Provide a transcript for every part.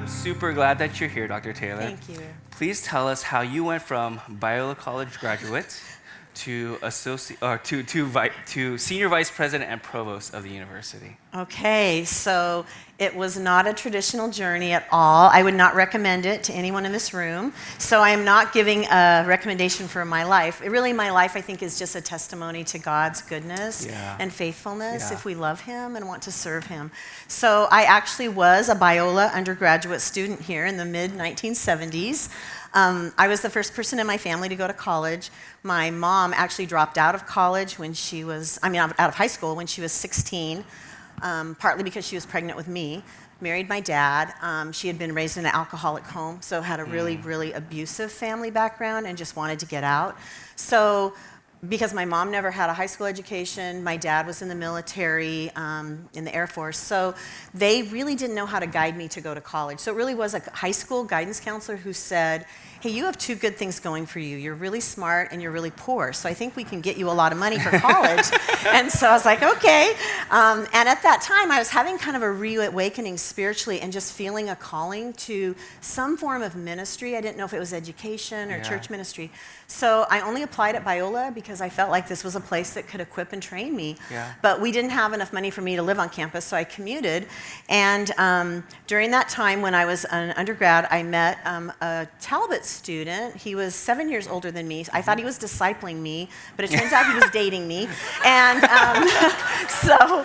I'm super glad that you're here, Dr. Taylor. Thank you. Please tell us how you went from Biola College graduate to senior vice president and provost of the university. Okay, so it was not a traditional journey at all. I would not recommend it to anyone in this room. So I am not giving a recommendation for my life. My life, I think, is just a testimony to God's goodness and faithfulness if we love Him and want to serve Him. So I actually was a Biola undergraduate student here in the mid-1970s. I was the first person in my family to go to college. My mom actually dropped out of college out of high school when she was 16, partly because she was pregnant with me, married my dad. She had been raised in an alcoholic home, so had a really, really abusive family background and just wanted to get out. So because my mom never had a high school education, my dad was in the military, in the Air Force, so they really didn't know how to guide me to go to college. So it really was a high school guidance counselor who said, hey, you have two good things going for you. You're really smart and you're really poor, so I think we can get you a lot of money for college. And so I was like, okay. And at that time, I was having kind of a reawakening spiritually and just feeling a calling to some form of ministry. I didn't know if it was education or church ministry. So I only applied at Biola because I felt like this was a place that could equip and train me. But we didn't have enough money for me to live on campus, so I commuted. And during that time when I was an undergrad, I met a Talbot student. He was 7 years older than me. I thought he was discipling me, but it turns out he was dating me. And so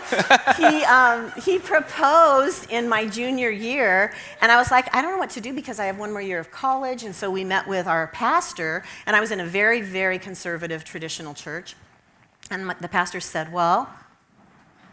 he proposed in my junior year, and I was like, I don't know what to do because I have one more year of college. And so we met with our pastor, and I was in a very, very conservative traditional church. And the pastor said, well,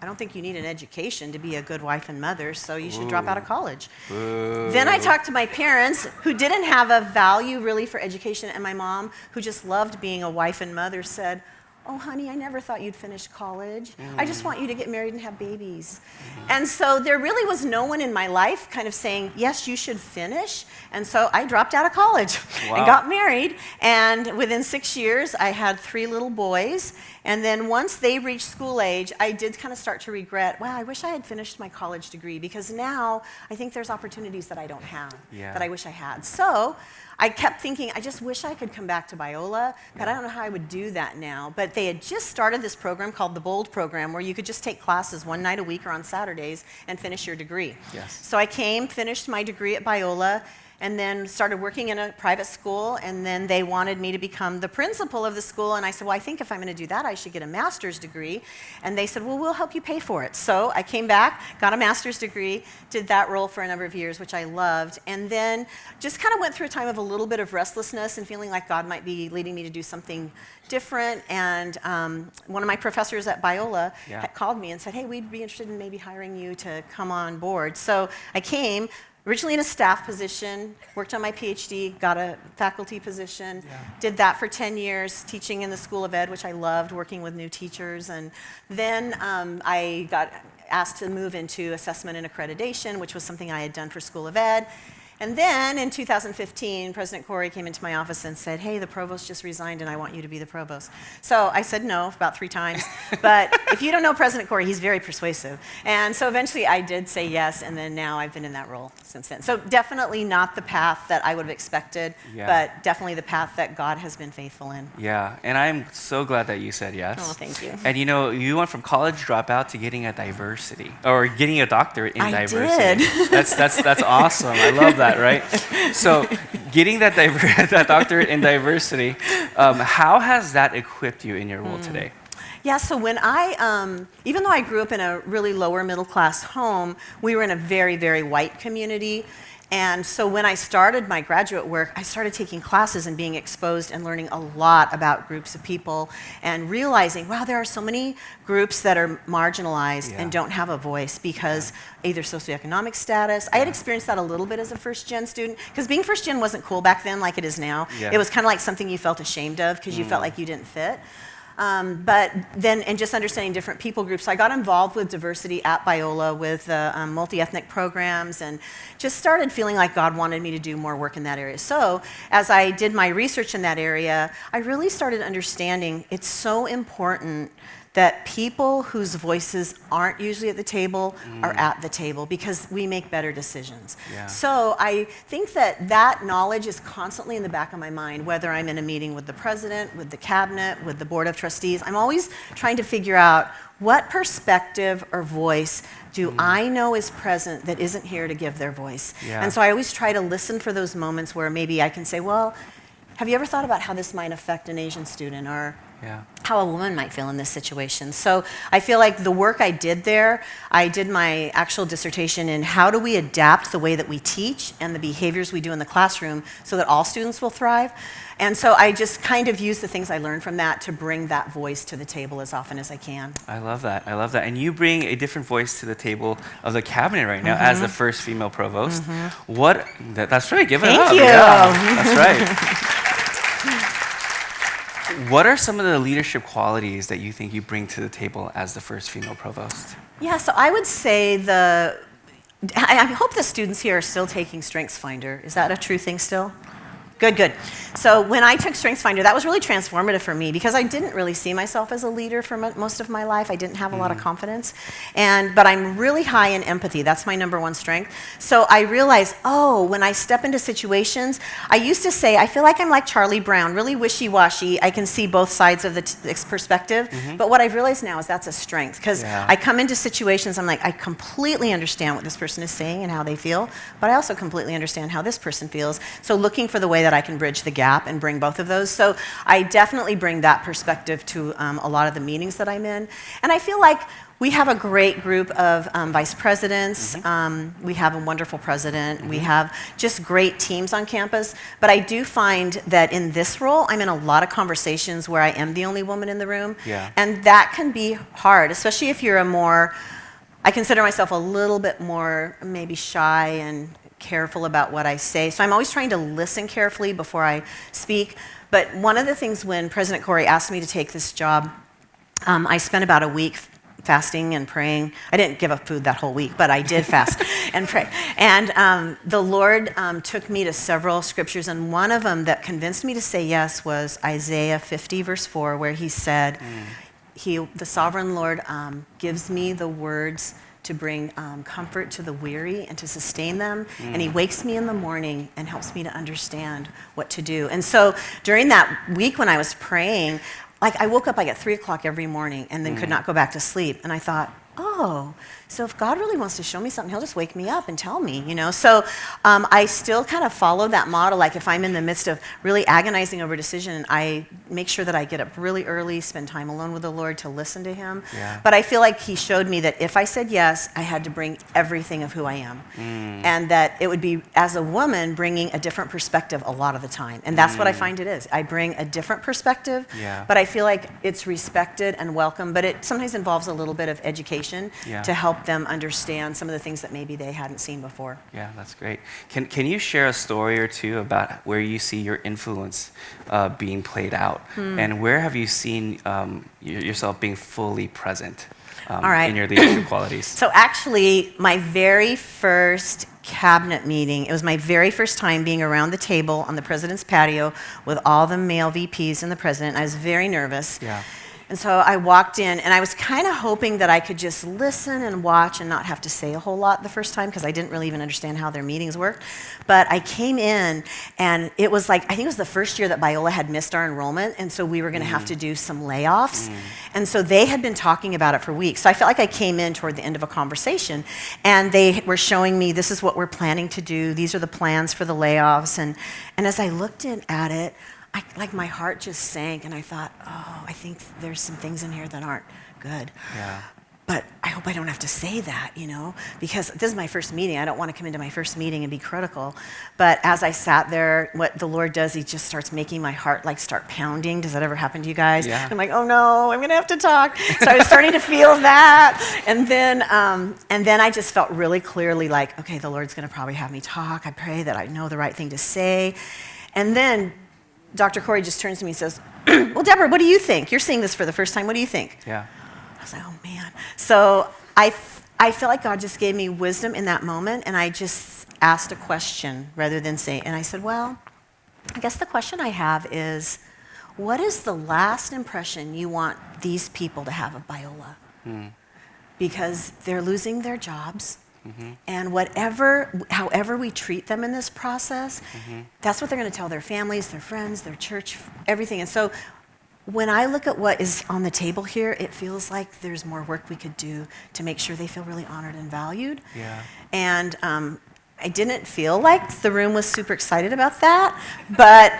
I don't think you need an education to be a good wife and mother, so you should drop out of college. Then I talked to my parents, who didn't have a value really for education, and my mom, who just loved being a wife and mother, said, oh, honey, I never thought you'd finish college. I just want you to get married and have babies. And so there really was no one in my life kind of saying, yes, you should finish. And so I dropped out of college and got married. And within 6 years, I had 3 little boys. And then once they reached school age, I did kind of start to regret, wow, I wish I had finished my college degree, because now I think there's opportunities that I don't have that I wish I had. So I kept thinking, I just wish I could come back to Biola, but I don't know how I would do that now. But they had just started this program called the Bold program, where you could just take classes one night a week or on Saturdays and finish your degree. So I came, finished my degree at Biola, and then started working in a private school, and then they wanted me to become the principal of the school, and I said, well, I think if I'm going to do that, I should get a master's degree. And they said, well, we'll help you pay for it. So I came back, got a master's degree, did that role for a number of years, which I loved, and then just kind of went through a time of a little bit of restlessness and feeling like God might be leading me to do something different. And one of my professors at Biola had called me and said, hey, we'd be interested in maybe hiring you to come on board. So I came, originally in a staff position, worked on my PhD, got a faculty position, did that for 10 years, teaching in the School of Ed, which I loved, working with new teachers. And then I got asked to move into assessment and accreditation, which was something I had done for School of Ed. And then in 2015, President Cory came into my office and said, hey, the provost just resigned and I want you to be the provost. So I said no about 3 times. But if you don't know President Cory, he's very persuasive. And so eventually I did say yes, and then now I've been in that role since then. So definitely not the path that I would have expected, but definitely the path that God has been faithful in. Yeah, and I'm so glad that you said yes. Oh, thank you. And you went from college dropout to getting a getting a doctorate in diversity. I did. That's awesome. I love that. Right? So getting that doctorate in diversity, how has that equipped you in your role today? Yeah, so when even though I grew up in a really lower middle class home, we were in a very, very white community. And so when I started my graduate work, I started taking classes and being exposed and learning a lot about groups of people and realizing, wow, there are so many groups that are marginalized and don't have a voice because either socioeconomic status. I had experienced that a little bit as a first-gen student, because being first-gen wasn't cool back then like it is now. It was kind of like something you felt ashamed of because you felt like you didn't fit. But then, and just understanding different people groups. So I got involved with diversity at Biola with multi-ethnic programs, and just started feeling like God wanted me to do more work in that area. So as I did my research in that area, I really started understanding it's so important that people whose voices aren't usually at the table are at the table because we make better decisions. Yeah. So I think that knowledge is constantly in the back of my mind, whether I'm in a meeting with the president, with the cabinet, with the board of trustees. I'm always trying to figure out what perspective or voice do I know is present that isn't here to give their voice. Yeah. And so I always try to listen for those moments where maybe I can say, well, have you ever thought about how this might affect an Asian student, or how a woman might feel in this situation? So I feel like the work I did there, I did my actual dissertation in how do we adapt the way that we teach and the behaviors we do in the classroom so that all students will thrive. And so I just kind of use the things I learned from that to bring that voice to the table as often as I can. I love that. I love that. And you bring a different voice to the table of the cabinet right now as the first female provost. That's right. Give it up. Thank you. Yeah, that's right. What are some of the leadership qualities that you think you bring to the table as the first female provost? Yeah, so I would say I hope the students here are still taking StrengthsFinder. Is that a true thing still? Good, good. So when I took StrengthsFinder, that was really transformative for me because I didn't really see myself as a leader for most of my life. I didn't have a lot of confidence. But I'm really high in empathy. That's my number one strength. So I realized, when I step into situations, I used to say, I feel like I'm like Charlie Brown, really wishy-washy. I can see both sides of the perspective. But what I've realized now is that's a strength because I come into situations, I'm like, I completely understand what this person is saying and how they feel, but I also completely understand how this person feels. So looking for the way that I can bridge the gap and bring both of those. So I definitely bring that perspective to a lot of the meetings that I'm in. And I feel like we have a great group of vice presidents. We have a wonderful president. We have just great teams on campus. But I do find that in this role, I'm in a lot of conversations where I am the only woman in the room. Yeah. And that can be hard, especially if you're I consider myself a little bit more maybe shy and careful about what I say. So I'm always trying to listen carefully before I speak. But one of the things when President Cory asked me to take this job, I spent about a week fasting and praying. I didn't give up food that whole week, but I did fast and pray. And the Lord took me to several scriptures, and one of them that convinced me to say yes was Isaiah 50, verse 4, where he said, the sovereign Lord gives me the words to bring comfort to the weary and to sustain them. And he wakes me in the morning and helps me to understand what to do. And so during that week when I was praying, I woke up at 3 o'clock every morning and then could not go back to sleep. And I thought, so if God really wants to show me something, he'll just wake me up and tell me, So I still kind of follow that model. Like if I'm in the midst of really agonizing over a decision, I make sure that I get up really early, spend time alone with the Lord to listen to him. Yeah. But I feel like he showed me that if I said yes, I had to bring everything of who I am. And that it would be, as a woman, bringing a different perspective a lot of the time. And that's what I find it is. I bring a different perspective, but I feel like it's respected and welcome, but it sometimes involves a little bit of education to help them understand some of the things that maybe they hadn't seen before. Yeah, that's great. Can you share a story or two about where you see your influence being played out? And where have you seen yourself being fully present in your leadership qualities? So actually, my very first cabinet meeting, it was my very first time being around the table on the president's patio with all the male VPs and the president. I was very nervous. Yeah. And so I walked in, and I was kind of hoping that I could just listen and watch and not have to say a whole lot the first time, because I didn't really even understand how their meetings worked. But I came in, and it was I think it was the first year that Biola had missed our enrollment, and so we were going to have to do some layoffs. And so they had been talking about it for weeks. So I felt like I came in toward the end of a conversation, and they were showing me, this is what we're planning to do. These are the plans for the layoffs. And as I looked at it, my heart just sank, and I thought, I think there's some things in here that aren't good. Yeah. But I hope I don't have to say that, because this is my first meeting. I don't want to come into my first meeting and be critical. But as I sat there, what the Lord does, he just starts making my heart start pounding. Does that ever happen to you guys? Yeah. I'm like, oh no, I'm going to have to talk. So I was starting to feel that. And then I just felt really clearly okay, the Lord's going to probably have me talk. I pray that I know the right thing to say. And then Dr. Cory just turns to me and says, well, Deborah, what do you think? You're seeing this for the first time. What do you think? Yeah. I was like, oh, man. So I feel like God just gave me wisdom in that moment, and I just asked a question rather than say, and I said, well, I guess the question I have is, what is the last impression you want these people to have of Biola? Because they're losing their jobs. And however we treat them in this process, that's what they're going to tell their families, their friends, their church, everything. And so when I look at what is on the table here, it feels like there's more work we could do to make sure they feel really honored and valued. Yeah. And I didn't feel like the room was super excited about that, but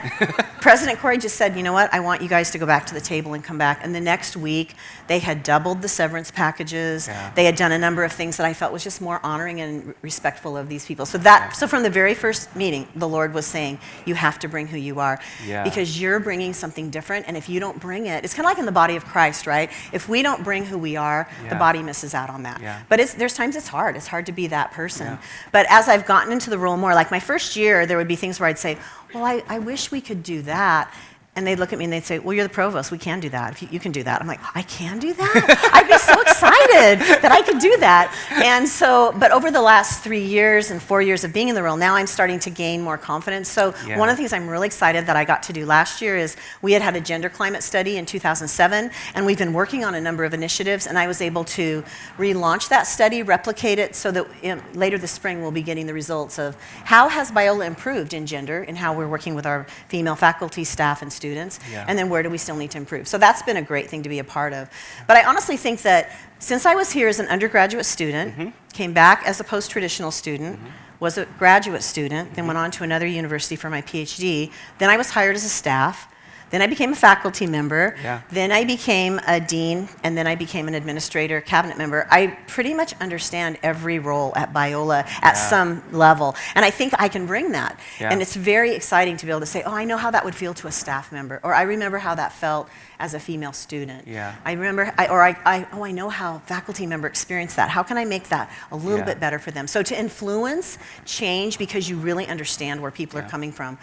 President Cory just said, you know what, I want you guys to go back to the table and come back. And the next week, they had doubled the severance packages. Yeah. They had done a number of things that I felt was just more honoring and respectful of these people. So from the very first meeting, the Lord was saying, you have to bring who you are, because you're bringing something different, and if you don't bring it, it's kind of like in the body of Christ, right? If we don't bring who we are, the body misses out on that. Yeah. But there's times it's hard to be that person. But as I've gotten into the role more, like my first year, there would be things where I'd say, well, I wish we could do that. And they'd look at me and they'd say, well, you're the provost. We can do that. If you can do that. I'm like, I can do that? I'd be so excited that I could do that. And so, but over the last 3 years and 4 years of being in the role, now I'm starting to gain more confidence. So one of the things I'm really excited that I got to do last year is we had a gender climate study in 2007, and we've been working on a number of initiatives, and I was able to relaunch that study, replicate it, so that later this spring we'll be getting the results of how has Biola improved in gender and how we're working with our female faculty, staff, and students. And then where do we still need to improve? So that's been a great thing to be a part of. But I honestly think that since I was here as an undergraduate student, came back as a post-traditional student, was a graduate student, then went on to another university for my PhD, then I was hired as a staff, then I became a faculty member, then I became a dean, and then I became an administrator, cabinet member. I pretty much understand every role at Biola at some level, and I think I can bring that. And it's very exciting to be able to say, oh, I know how that would feel to a staff member, or I remember how that felt as a female student. I remember, I know how faculty member experienced that. How can I make that a little bit better for them? So to influence change because you really understand where people are coming from,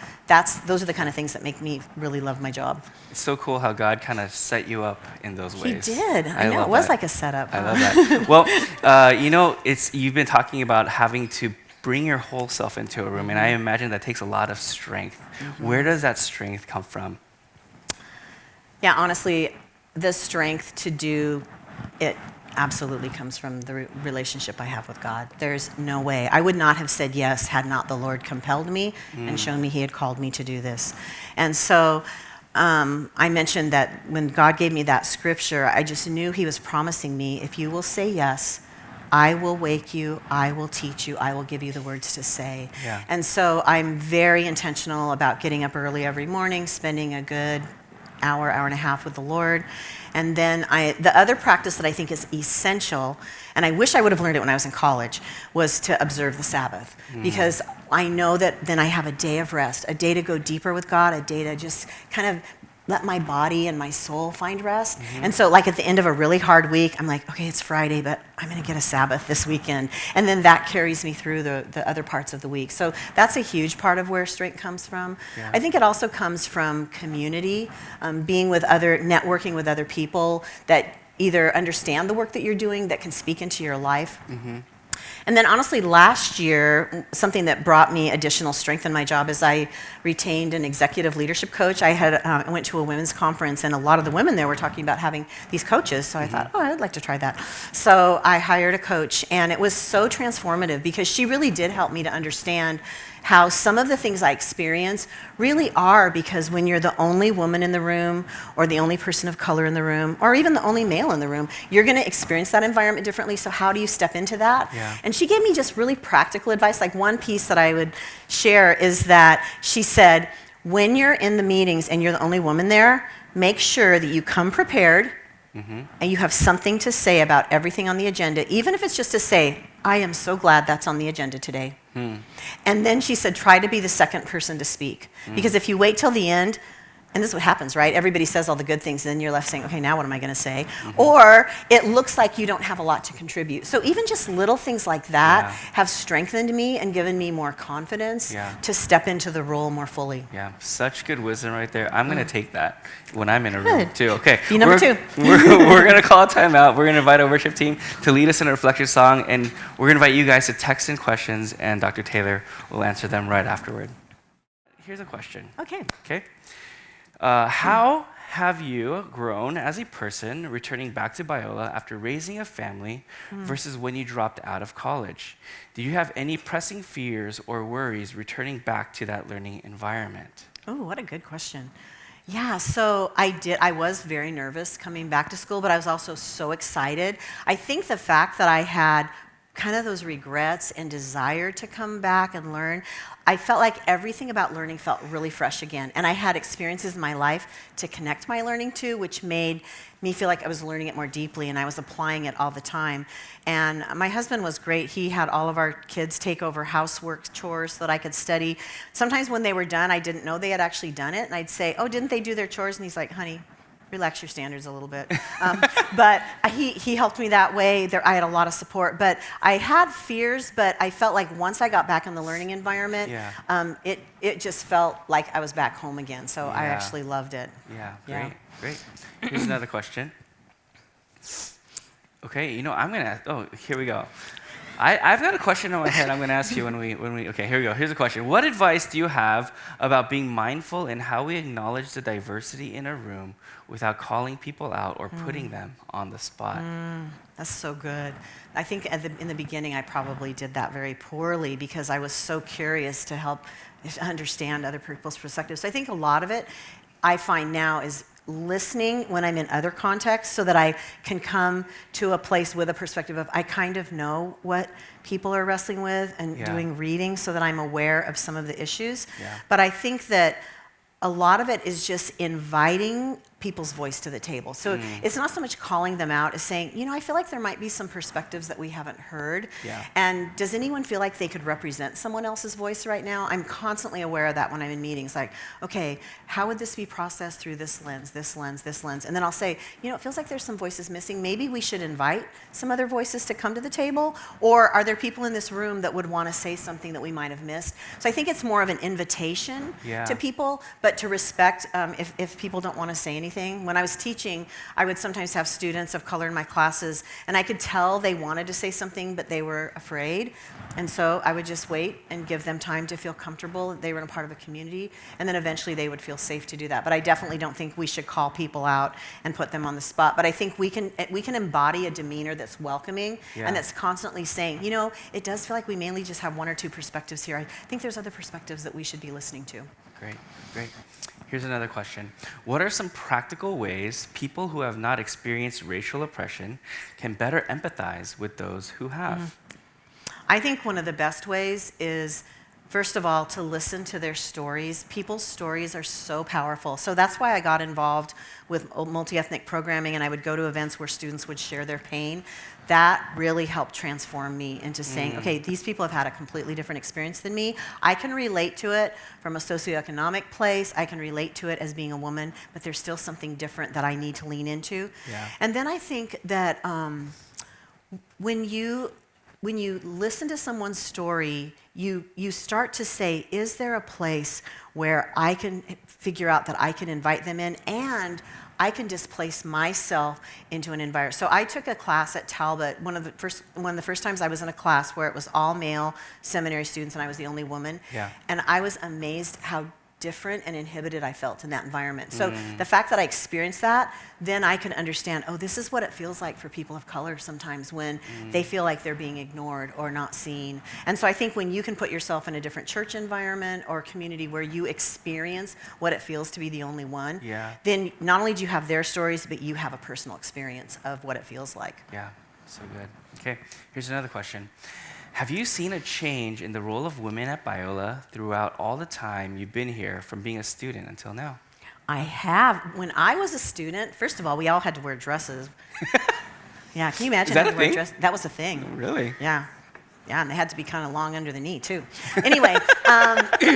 those are the kind of things that make me really love my job. It's so cool how God kind of set you up in those ways. He did. I know, it was like a setup. I love that. Well, you've been talking about having to bring your whole self into a room, and I imagine that takes a lot of strength. Where does that strength come from? Yeah, honestly, the strength to do it absolutely comes from the relationship I have with God. There's no way. I would not have said yes had not the Lord compelled me and shown me He had called me to do this. And so I mentioned that when God gave me that scripture, I just knew He was promising me, if you will say yes, I will wake you, I will teach you, I will give you the words to say. And so I'm very intentional about getting up early every morning, spending a good hour and a half with the Lord. And then the other practice that I think is essential, and I wish I would have learned it when I was in college, was to observe the Sabbath. Because I know that then I have a day of rest, a day to go deeper with God, a day to just kind of let my body and my soul find rest. And so like at the end of a really hard week, I'm like, okay, it's Friday, but I'm gonna get a Sabbath this weekend. And then that carries me through the other parts of the week. So that's a huge part of where strength comes from. I think it also comes from community, networking with other people that either understand the work that you're doing, that can speak into your life. And then honestly, last year, something that brought me additional strength in my job is I retained an executive leadership coach. I went to a women's conference, and a lot of the women there were talking about having these coaches. So I thought, oh, I'd like to try that. So I hired a coach, and it was so transformative because she really did help me to understand how some of the things I experience really are because when you're the only woman in the room or the only person of color in the room or even the only male in the room, you're going to experience that environment differently. So how do you step into that? And she gave me just really practical advice. Like one piece that I would share is that she said, when you're in the meetings and you're the only woman there, make sure that you come prepared and you have something to say about everything on the agenda, even if it's just to say, I am so glad that's on the agenda today. And then she said, try to be the second person to speak. Because if you wait till the end, and this is what happens, right? Everybody says all the good things, and then you're left saying, okay, now what am I going to say? Or it looks like you don't have a lot to contribute. So even just little things like that have strengthened me and given me more confidence to step into the role more fully. Such good wisdom right there. I'm going to take that when I'm in a room too. Okay. Be number two. We're going to call a timeout. We're going to invite our worship team to lead us in a reflection song, and we're going to invite you guys to text in questions, and Dr. Taylor will answer them right afterward. Here's a question. Okay. How have you grown as a person returning back to Biola after raising a family versus when you dropped out of college? Do you have any pressing fears or worries returning back to that learning environment? Oh, what a good question. Yeah, so I was very nervous coming back to school, but I was also so excited. I think the fact that I had kind of those regrets and desire to come back and learn, I felt like everything about learning felt really fresh again. And I had experiences in my life to connect my learning to, which made me feel like I was learning it more deeply and I was applying it all the time. And my husband was great. He had all of our kids take over housework chores so that I could study. Sometimes when they were done, I didn't know they had actually done it. And I'd say, oh, didn't they do their chores? And he's like, honey, relax your standards a little bit. But he helped me that way. I had a lot of support. But I had fears, but I felt like once I got back in the learning environment, it just felt like I was back home again. So I actually loved it. Yeah, great. Here's another question. Okay, I'm going to, here we go. I've got a question in my head I'm going to ask you when we, okay, here we go. Here's a question. What advice do you have about being mindful in how we acknowledge the diversity in a room without calling people out or putting them on the spot? That's so good. I think in the beginning I probably did that very poorly because I was so curious to help understand other people's perspectives. So I think a lot of it I find now is listening when I'm in other contexts so that I can come to a place with a perspective of I kind of know what people are wrestling with and doing reading so that I'm aware of some of the issues. But I think that a lot of it is just inviting people's voice to the table. So it's not so much calling them out as saying, I feel like there might be some perspectives that we haven't heard. And does anyone feel like they could represent someone else's voice right now? I'm constantly aware of that when I'm in meetings. Like, okay, how would this be processed through this lens, this lens, this lens? And then I'll say, it feels like there's some voices missing. Maybe we should invite some other voices to come to the table. Or are there people in this room that would want to say something that we might have missed? So I think it's more of an invitation to people, but to respect if people don't want to say anything. When I was teaching, I would sometimes have students of color in my classes, and I could tell they wanted to say something, but they were afraid. And so I would just wait and give them time to feel comfortable that they were in a part of a community, and then eventually they would feel safe to do that. But I definitely don't think we should call people out and put them on the spot. But I think we can embody a demeanor that's welcoming and that's constantly saying, it does feel like we mainly just have one or two perspectives here. I think there's other perspectives that we should be listening to. Great. Here's another question. What are some practical ways people who have not experienced racial oppression can better empathize with those who have? I think one of the best ways is, first of all, to listen to their stories. People's stories are so powerful. So that's why I got involved with multi-ethnic programming, and I would go to events where students would share their pain. That really helped transform me into saying, okay, these people have had a completely different experience than me. I can relate to it from a socioeconomic place. I can relate to it as being a woman, but there's still something different that I need to lean into. And then I think that when you listen to someone's story, you start to say, is there a place where I can figure out that I can invite them in and I can displace myself into an environment. So I took a class at Talbot, one of the first times I was in a class where it was all male seminary students and I was the only woman. And I was amazed how different and inhibited I felt in that environment. So the fact that I experienced that, then I can understand, this is what it feels like for people of color sometimes when they feel like they're being ignored or not seen. And so I think when you can put yourself in a different church environment or community where you experience what it feels to be the only one, then not only do you have their stories, but you have a personal experience of what it feels like. Yeah, so good. Okay, here's another question. Have you seen a change in the role of women at Biola throughout all the time you've been here, from being a student until now? I have. When I was a student, first of all, we all had to wear dresses. Can you imagine having to wear a dress? That was a thing. Really? Yeah, and they had to be kind of long under the knee too. Anyway, but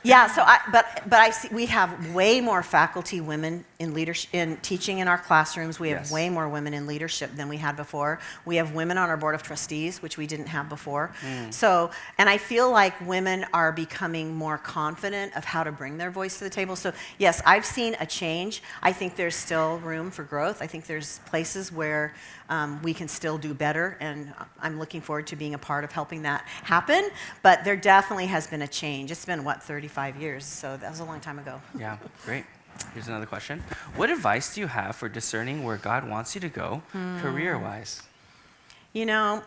I see we have way more faculty women in leadership, in teaching in our classrooms. We have way more women in leadership than we had before. We have women on our board of trustees, which we didn't have before. So, and I feel like women are becoming more confident of how to bring their voice to the table. So yes, I've seen a change. I think there's still room for growth. I think there's places where we can still do better, and I'm looking forward to being a part of helping that happen. But there definitely has been a change. It's been, 35 years, so that was a long time ago. Yeah, great. Here's another question. What advice do you have for discerning where God wants you to go career-wise? You know,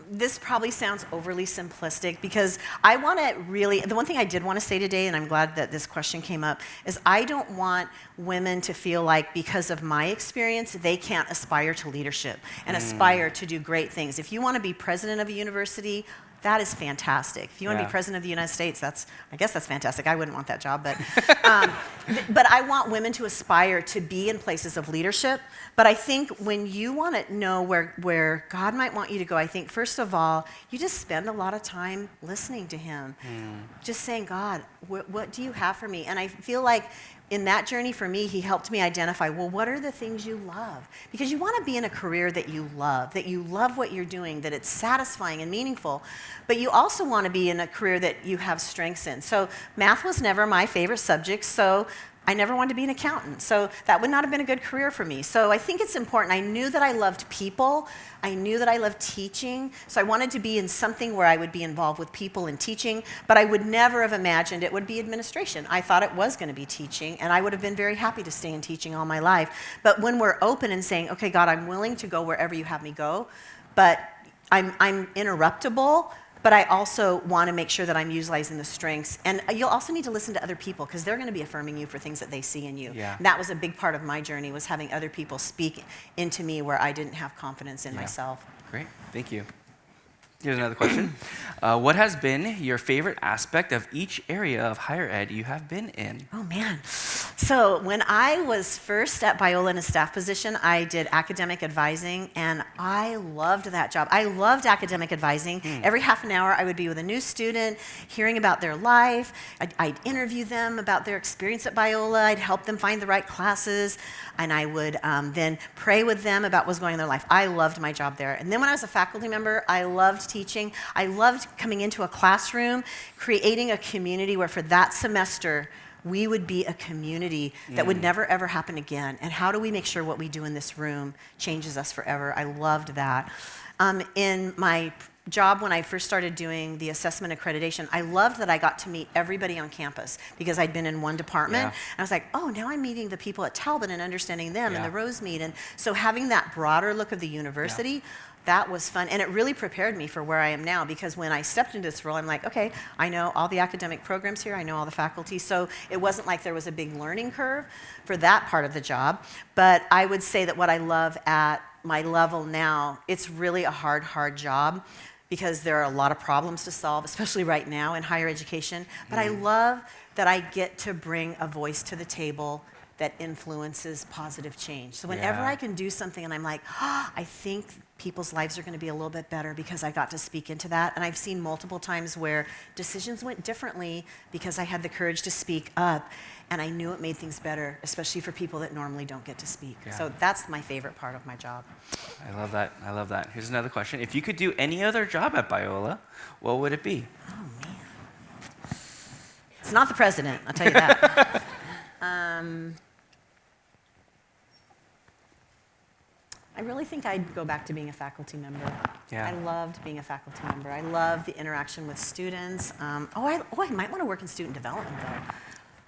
this probably sounds overly simplistic because I want to really, the one thing I did want to say today, and I'm glad that this question came up, is I don't want women to feel like because of my experience, they can't aspire to leadership and aspire to do great things. If you want to be president of a university, that is fantastic. If you want to be president of the United States, I guess that's fantastic. I wouldn't want that job, but I want women to aspire to be in places of leadership. But I think when you want to know where God might want you to go, I think first of all, you just spend a lot of time listening to Him, just saying, God, what do you have for me? And I feel like in that journey for me, He helped me identify, well, what are the things you love? Because you want to be in a career that you love what you're doing, that it's satisfying and meaningful, but you also want to be in a career that you have strengths in. So math was never my favorite subject, so I never wanted to be an accountant. So that would not have been a good career for me. So I think it's important. I knew that I loved people. I knew that I loved teaching. So I wanted to be in something where I would be involved with people and teaching, but I would never have imagined it would be administration. I thought it was going to be teaching, and I would have been very happy to stay in teaching all my life. But when we're open and saying, okay, God, I'm willing to go wherever you have me go, but I'm interruptible, but I also want to make sure that I'm utilizing the strengths. And you'll also need to listen to other people because they're going to be affirming you for things that they see in you. Yeah. And that was a big part of my journey, was having other people speak into me where I didn't have confidence in myself. Great, thank you. Here's another question. What has been your favorite aspect of each area of higher ed you have been in? Oh, man. So when I was first at Biola in a staff position, I did academic advising, and I loved that job. I loved academic advising. Every half an hour, I would be with a new student, hearing about their life. I'd interview them about their experience at Biola. I'd help them find the right classes, and I would then pray with them about what's going on in their life. I loved my job there. And then when I was a faculty member, I loved teaching. I loved coming into a classroom, creating a community where for that semester, we would be a community that would never, ever happen again. And how do we make sure what we do in this room changes us forever? I loved that. In my job when I first started doing the assessment accreditation, I loved that I got to meet everybody on campus because I'd been in one department. And I was like, oh, now I'm meeting the people at Talbot and understanding them and the Rosemead. And so having that broader look of the university, that was fun. And it really prepared me for where I am now, because when I stepped into this role, I'm like, okay, I know all the academic programs here, I know all the faculty. So it wasn't like there was a big learning curve for that part of the job. But I would say that what I love at my level now, it's really a hard job, because there are a lot of problems to solve, especially right now in higher education. But I love that I get to bring a voice to the table that influences positive change. So whenever I can do something and I'm like, oh, I think people's lives are going to be a little bit better because I got to speak into that. And I've seen multiple times where decisions went differently because I had the courage to speak up, and I knew it made things better, especially for people that normally don't get to speak. So that's my favorite part of my job. I love that. I love that. Here's another question. If you could do any other job at Biola, what would it be? Oh, man. It's not the president, I'll tell you that. I really think I'd go back to being a faculty member. I loved being a faculty member. I love the interaction with students. I might want to work in student development, though.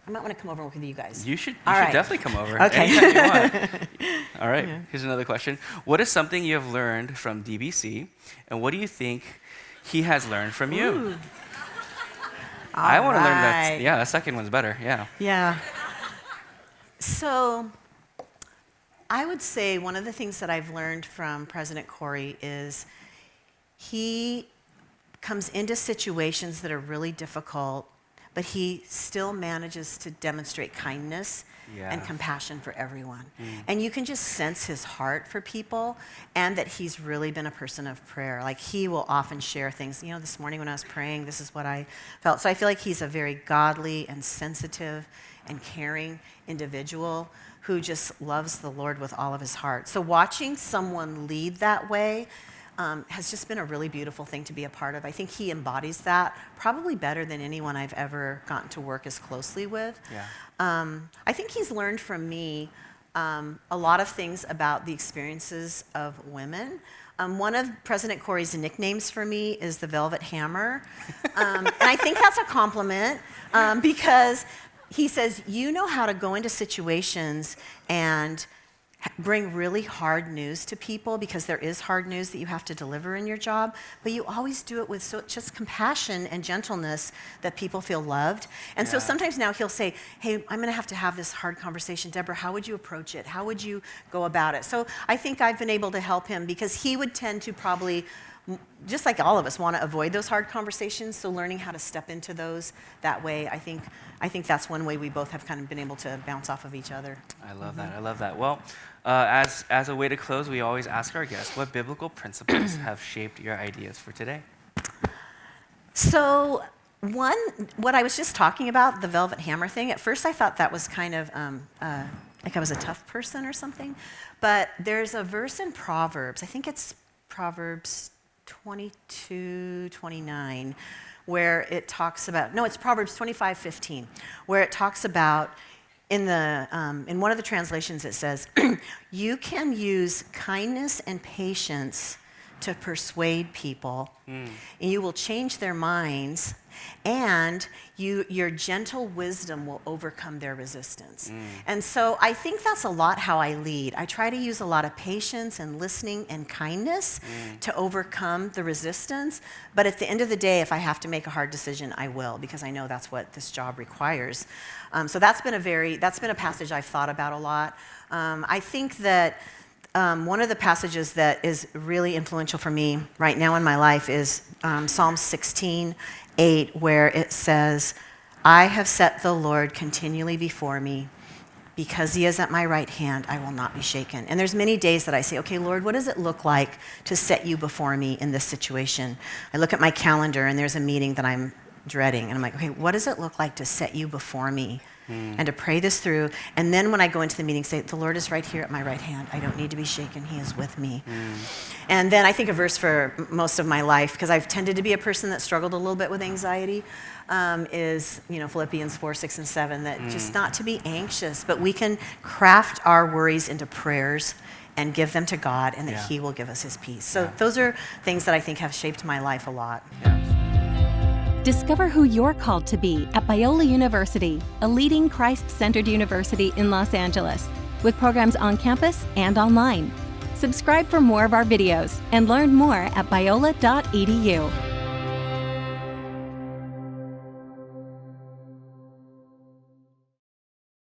I might want to come over and work with you guys. You should definitely come over. Okay. Anytime you want. All right, here's another question. What is something you have learned from DBC, and what do you think he has learned from you? Ooh. I want to learn that. Yeah, the second one's better. Yeah. So I would say one of the things that I've learned from President Cory is he comes into situations that are really difficult, but he still manages to demonstrate kindness and compassion for everyone. And you can just sense his heart for people, and that he's really been a person of prayer. Like, he will often share things. You know, this morning when I was praying, this is what I felt. So I feel like he's a very godly and sensitive and caring individual who just loves the Lord with all of his heart. So watching someone lead that way has just been a really beautiful thing to be a part of. I think he embodies that probably better than anyone I've ever gotten to work as closely with. I think he's learned from me a lot of things about the experiences of women. One of President Cory's nicknames for me is the Velvet Hammer. And I think that's a compliment because he says, you know how to go into situations and bring really hard news to people, because there is hard news that you have to deliver in your job, but you always do it with just compassion and gentleness that people feel loved. And so sometimes now he'll say, hey, I'm going to have this hard conversation. Deborah, how would you approach it? How would you go about it? So I think I've been able to help him, because he would tend to probably, just like all of us, want to avoid those hard conversations. So learning how to step into those that way, I think that's one way we both have kind of been able to bounce off of each other. I love that. I love that. Well, as a way to close, we always ask our guests, what biblical principles have shaped your ideas for today? So what I was just talking about, the velvet hammer thing, at first I thought that was kind of like I was a tough person or something. But there's a verse in Proverbs, I think it's Proverbs 22:29, where it talks about, no, it's Proverbs 25:15, where it talks about, in one of the translations it says, you can use kindness and patience to persuade people, and you will change their minds, and your gentle wisdom will overcome their resistance. And so I think that's a lot how I lead. I try to use a lot of patience and listening and kindness to overcome the resistance. But at the end of the day, if I have to make a hard decision, I will, because I know that's what this job requires. So that's been a passage I've thought about a lot. I think that one of the passages that is really influential for me right now in my life is Psalm 16:8, where it says, I have set the Lord continually before me. Because he is at my right hand, I will not be shaken. And there's many days that I say, okay, Lord, what does it look like to set you before me in this situation? I look at my calendar and there's a meeting that I'm dreading. And I'm like, okay, what does it look like to set you before me? And to pray this through. And then when I go into the meeting, say, the Lord is right here at my right hand. I don't need to be shaken. He is with me. And then I think a verse for most of my life, because I've tended to be a person that struggled a little bit with anxiety, is Philippians 4:6 and 7, that just not to be anxious, but we can craft our worries into prayers and give them to God, and that he will give us his peace. So those are things that I think have shaped my life a lot. Discover who you're called to be at Biola University, a leading Christ-centered university in Los Angeles, with programs on campus and online. Subscribe for more of our videos and learn more at biola.edu.